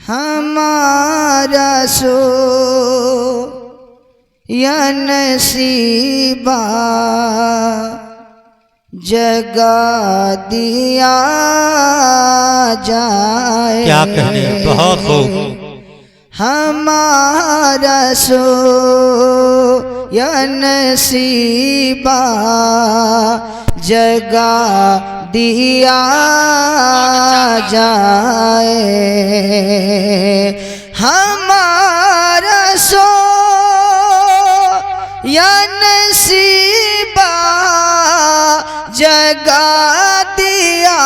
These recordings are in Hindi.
हमारा सो या नसीबा जगा दिया जाए। क्या कहने, बहुत खूब। हमारा सो या नसीबा जगा दिया जाए। हमारा सो या नसीबा जगा दिया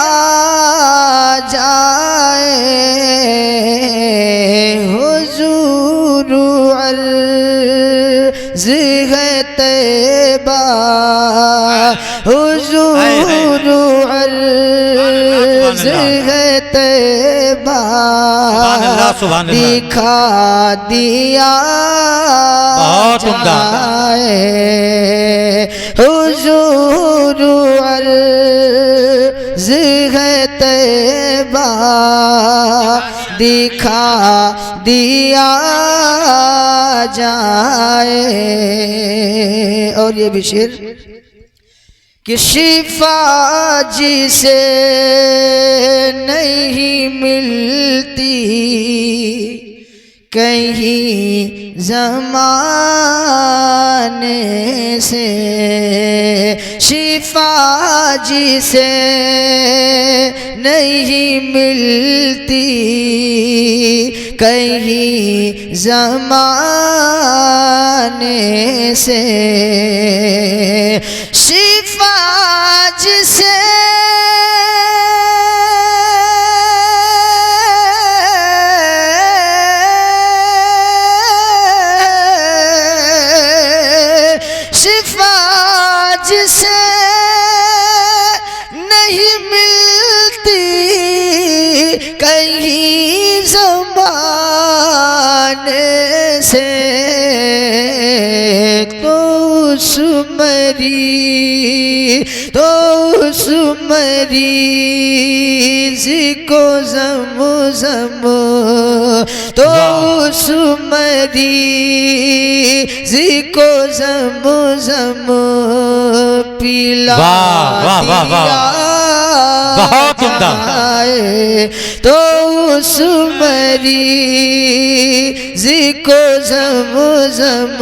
जाए। हुजूर अर्ज़ है तैबा, हुजूर अर्ज़ है तैबा दिखा दिया जाए। हुजूर अर्ज़ है तैबा दिखा दिया जाए। और ये भी शेर कि शिफा जिसे नहीं मिलती कहीं ज़माने से, शिफा जिसे नहीं मिलती कहीं ज़माने से, शिफा जिसे जिसे नहीं मिलती कहीं ज़माने से, तो उस मरीज़ को ज़म तो उस मरीज़ को ज़म पिला दिया जाए। तो उस मरीज़ को ज़म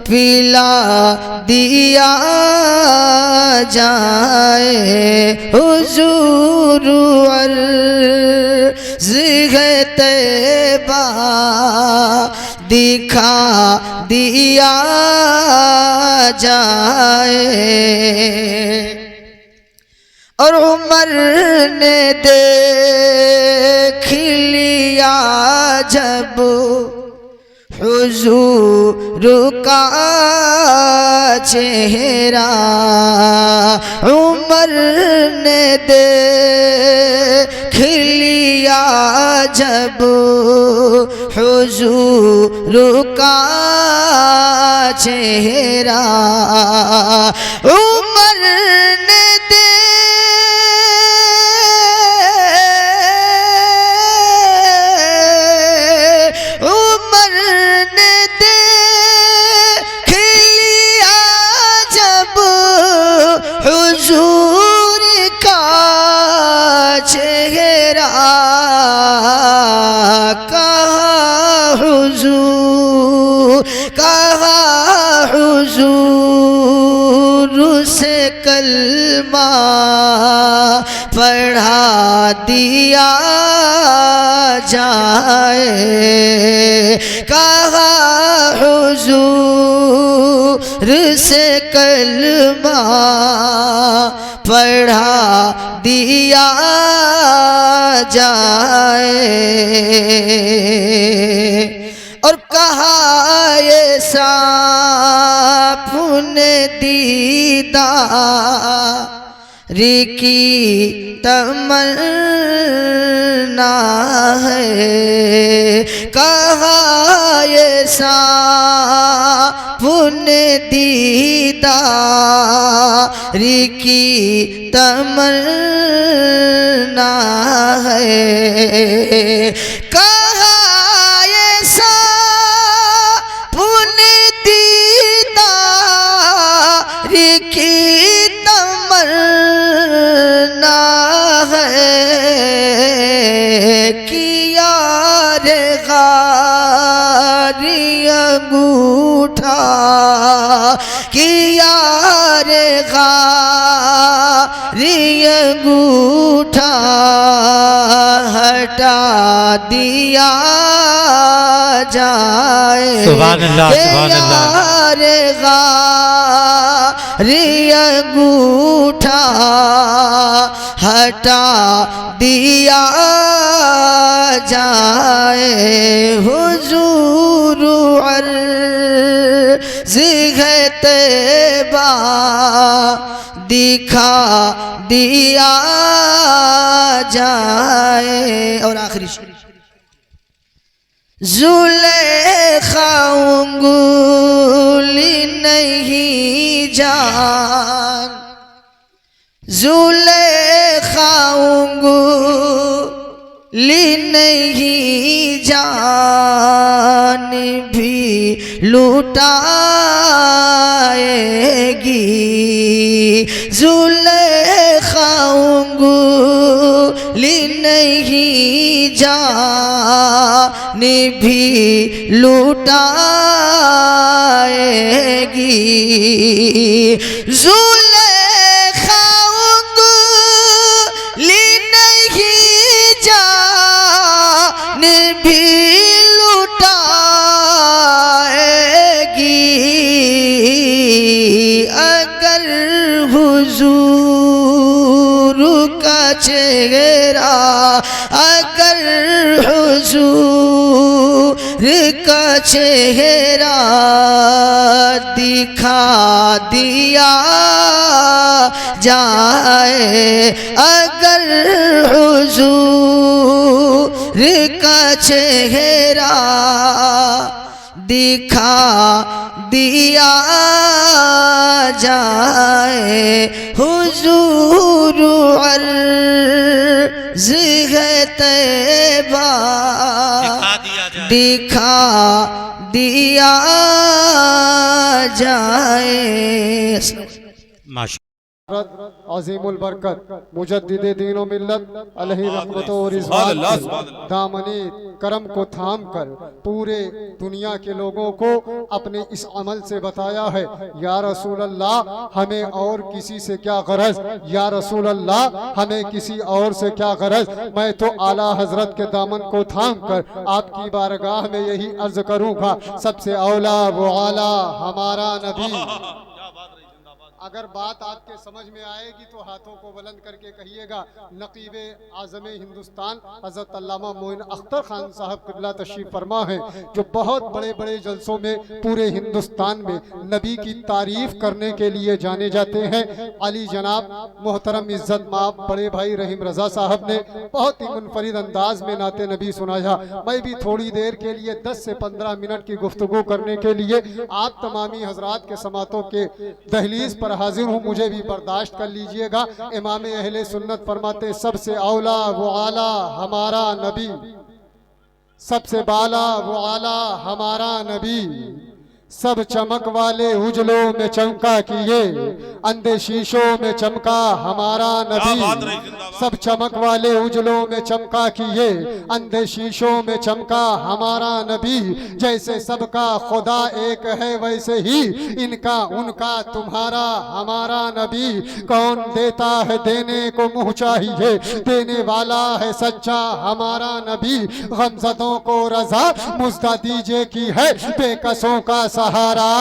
पिला दिया जाए। हुजूर अर्ज़ है तैबा दिखा दिया जाए। और उमर ने देख लिया जब हुजूर का चेहरा, उमर ने देख लिया जब हुजूर का चेहरा, उमर ने हुजूर का चेहरा कहा हुजूर से कलमा पढ़ा दिया जाए। कहा हुजूर से कलमा पढ़ा दिया जाए। और कहा ये सापुने दीदार की तमन्ना है। कहा ये पुण्य दीदार की तमन्ना है। कहाँ ऐसा पुण्य दीदार की तमन्ना है कि यार गारी अंगूठा कि यार गारी अंगूठा हटा दिया जाए। सुभान अल्लाह, सुभान अल्लाह। यार गारी अंगूठा हटा दिया जाए। हुजूर अर्ज़ है तैबा दिखा दिया जाए। और आखिरी ज़ुलेखा उंगली नहीं जान ज़ुलेखा उंगली नहीं जान भी लुटाएगी। ज़ुलेखा उंगली नहीं जान भी लुटाएगी। ज़ुलेखा उंगली नहीं जान भी लुटाएगी। अगर हुजूर का चेहरा अगर हुजूर का चेहरा दिखा दिया जाए। अगर हुजूर का चेहरा दिखा दिया जाए। हुजूर अर्ज़ है तैबा दिखा दिया जाए। अज़ीमुल बरकत मुजद्दिद दीन व मिल्लत अलैहि रहमत व रिज़वान दामनी करम को थाम कर पूरे दुनिया के लोगों को अपने इस अमल से बताया है। या रसूल अल्लाह हमें और किसी से क्या गरज, या रसूल अल्लाह हमें किसी और से क्या गरज। मैं तो आला हजरत के दामन को थाम कर आपकी बारगाह में यही अर्ज करूँगा, सबसे औला वो आला हमारा नबी। अगर बात आपके समझ में आएगी तो हाथों को बुलंद करके कहिएगा। नकीब आज़म हिंदुस्तान हज़रत अल्लामा मोइन अख्तर खान साहब क़िबला तशरीफ़ फरमा है, जो बहुत बड़े बड़े जलसों में पूरे हिंदुस्तान में नबी की तारीफ़ करने के लिए जाने जाते हैं। अली जनाब मोहतरम इज़्ज़त माब बड़े भाई रहीम रज़ा साहब ने बहुत ही मुनफरिद अंदाज में नाते नबी सुनाया। मैं भी थोड़ी देर के लिए 10 से 15 मिनट की गुफ्तगू करने के लिए आप तमामी हजरात के समातों के दहलीज पर हाजिर हूँ, मुझे भी बर्दाश्त कर लीजिएगा। इमाम अहले सुन्नत फरमाते सबसे औला वो आला हमारा नबी, सबसे बाला वो आला हमारा नबी। सब चमक वाले उजलों में चमका किए, अंधे शीशों में चमका हमारा नबी। सब चमक वाले उजलों में चमका किए, अंधे शीशों में चमका हमारा नबी। जैसे सबका खुदा एक है वैसे ही इनका उनका तुम्हारा हमारा नबी। कौन देता है देने को मुँह चाहिए, देने वाला है सच्चा हमारा नबी। गमज़दों को रज़ा मुज़्दा दीजे की है, बेकसों का सहारा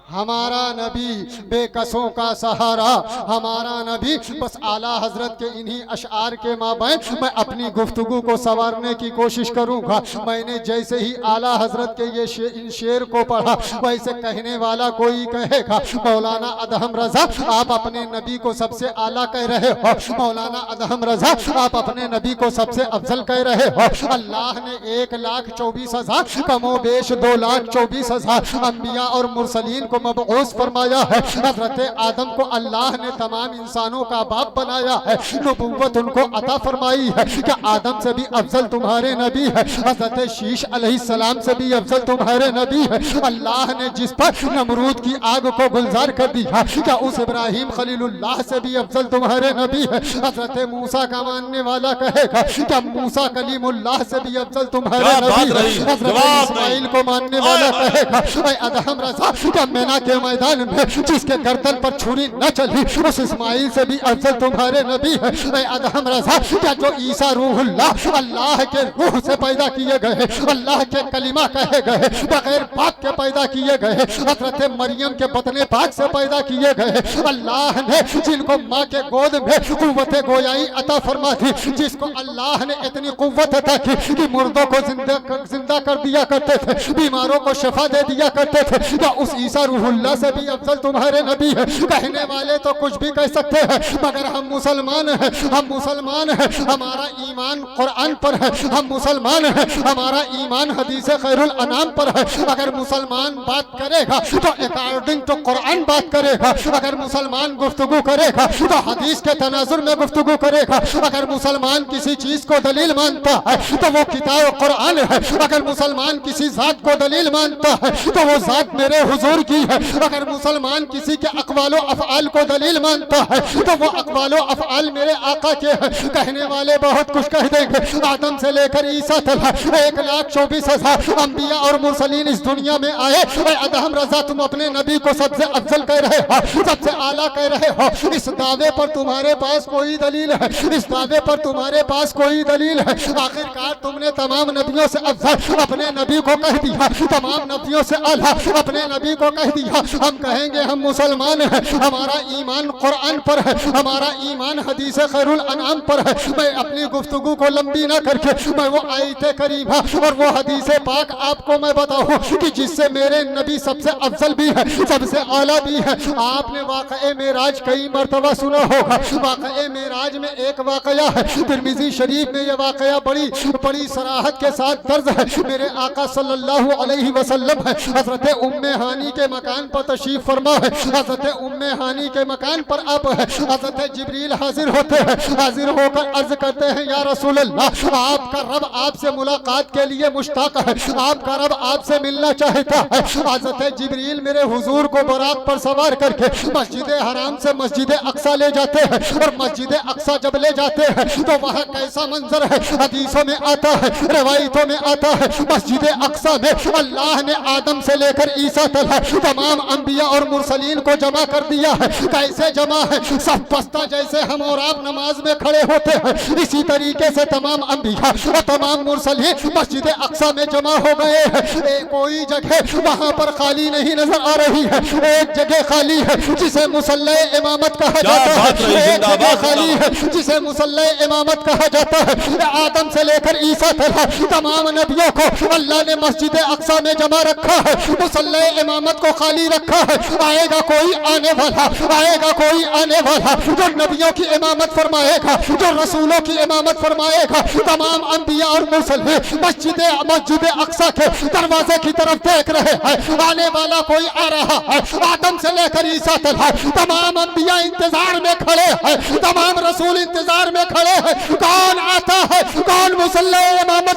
हमारा नबी बेकसों का सहारा, हमारा नबी बस आला हजरत के इन्हीं अशआर के माबैन मैं अपनी गुफ्तगू को संवारने की कोशिश करूंगा। मैंने जैसे ही आला हजरत के ये इन शेर को पढ़ा, वैसे कहने वाला कोई कहेगा मौलाना अदहम रजा आप अपने नबी को सबसे आला कह रहे हो, मौलाना अदहम रजा आप अपने नबी को सबसे अफजल कह रहे हो। अल्लाह ने 1,24,000 कमोबेश 2,24,000 अंबिया और मुरसलीन को मबऊस फरमाया है। हजरत आदम को अल्लाह ने तमाम इंसानों का बाप बनाया है, नबूवत उनको अता फरमाई है। क्या आदम से भी अफजल तुम्हारे नबी है? हजरत शीश अलैहिस्सलाम से भी अफजल तुम्हारे नबी है। अल्लाह ने जिस पर नमरूद की आग को गुलजार कर दिया, क्या उस इब्राहिम खलीलुल्लाह से भी अफजल तुम्हारे नबी है? हजरत मूसा का मानने वाला कहेगा क्या मूसा कलीमुल्लाह से भी अफजल तुम्हारे नबी है? हजरत इस्माइल को मानने वाला कहेगा अदहम रजा क्या मेना के मैदान में जिसके गर्दन पर छुरी न चली उस इस्माइल से भी अफजल तुम्हारे नबी है? अदहम रजा क्या जो ईसा रूहुल्लाह अल्लाह के रूह से पैदा किए गए, अल्लाह के कलिमा कहे गए, बगैर बाप के पैदा किए गए, हजरत मरियम के बतने पाक से पैदा किए गए, अल्लाह ने जिनको माँ के गोद में कुव्वत गोयाई अता फरमा दी, जिसको अल्लाह ने इतनी कुव्वत अता की कि मुर्दों को जिंदा कर दिया करते थे, बीमारों को शफा दे दिया करते थे, क्या उस ईसा रूहुल्लाह से भी अफजल तुम्हारे नबी है? कहने वाले तो कुछ भी कह सकते हैं, मगर हम मुसलमान हैं, हम मुसलमान हैं, हमारा ईमान कुरान पर है, हम मुसलमान हैं, हमारा ईमान हदीस खैरुल अनाम पर है। अगर मुसलमान बात करेगा तो अकॉर्डिंग टू कुरान बात करेगा, अगर मुसलमान गुफ्तगू करेगा तो हदीस के तनाजुर में गुफ्तगू करेगा, अगर मुसलमान किसी चीज को दलील मानता है तो वो किताब कुरान है, अगर मुसलमान किसी जात को दलील मानता है तो वो जात मेरे हुजूर की है, अगर मुसलमान किसी के अक़वालो अफ़आल को दलील मानता है तो वो अक़वालो अफ़आल मेरे आका के हैं। कहने वाले बहुत कुछ कह देंगे, आदम से लेकर ईसा तक 1,24,000 अंबिया और मुरसलीन इस दुनिया में आए। अदहम रजा तुम अपने नबी को सबसे अफजल कह रहे हो, सबसे आला कह रहे हो, इस दावे पर तुम्हारे पास कोई दलील है? इस दावे पर तुम्हारे पास कोई दलील है? आखिरकार तुमने तमाम नबियों से अफजल अपने नबी को कह दिया, तमाम नबियों से आला अपने नबी को कह दिया। हम कहेंगे हम मुसलमान हैं, हमारा ईमान कुरान पर है, हमारा ईमान हदीस खैरुल अनाम पर है। मैं अपनी गुफ्तगू को लंबी ना करके मैं वो आयते करीमा और वो हदीस पाक आपको मैं बताऊं कि जिससे मेरे नबी सबसे अफजल भी है, सबसे आला भी है। आपने वाक़ए मेराज कई मरतबा सुना होगा। वाक़ए मेराज में एक वाक़या है, तिरमिज़ी शरीफ में यह वाक़या बड़ी सराहत के साथ दर्ज है। मेरे आका सल्लल्लाहु अलैहि वसल्लम है, हजरत उम्मे हानी के मकान पर तशरीफ फरमा है। हजरत उम्मे हानी के मकान पर आप है, हजरत जिब्रील हाजिर होते हैं, हाजिर होकर अर्ज करते हैं या रसूल अल्लाह आपका रब आपसे मुलाकात के लिए मुश्ताक है, आपका रब आपसे मिलना चाहता है। हजरत जिब्रील मेरे हुजूर को बरात पर सवार करके मस्जिद हराम से मस्जिद अक्सा ले जाते हैं, और मस्जिद अक्सा जब ले जाते हैं तो वहाँ कैसा मंजर है हदीसों में आता है, रवायतों में आता है। मस्जिद अक्सा में अल्लाह ने आदम से लेकर ईसा तक तमाम अंबिया और मुरसलीन को जमा कर दिया है। कैसे जमा है? सब बस्ता जैसे हम और आप नमाज में खड़े होते हैं, इसी तरीके से तमाम अंबिया और तमाम मुरसलीन मस्जिद अक्सा में जमा हो गए हैं। कोई जगह वहाँ पर खाली नहीं नजर आ रही है, एक जगह खाली है जिसे मुसल्ले इमामत कहा जाता है, एक जगह खाली है जिसे मुसल्ले इमामत कहा जाता है। आदम से लेकर ईसा तक तमाम नबियों को अल्लाह ने मस्जिद अक्सा में जमा रखा है, मुसल्ले इमामत को खाली रखा है। आएगा कोई आने वाला, आएगा कोई आने वाला जो नबियों की इमामत फरमाएगा, जो रसूलों की इमामत फरमाएगा। तमाम अंबिया और मुसल्ले मस्जिद अक्सा के दरवाजे की तरफ देख रहे हैं, आने वाला कोई आ रहा है। आदम से लेकर ईसा तक तमाम अंबिया इंतजार में खड़े हैं, तमाम रसूल इंतजार में खड़े हैं। कौन आता है? कौन मुसल्ले इमामत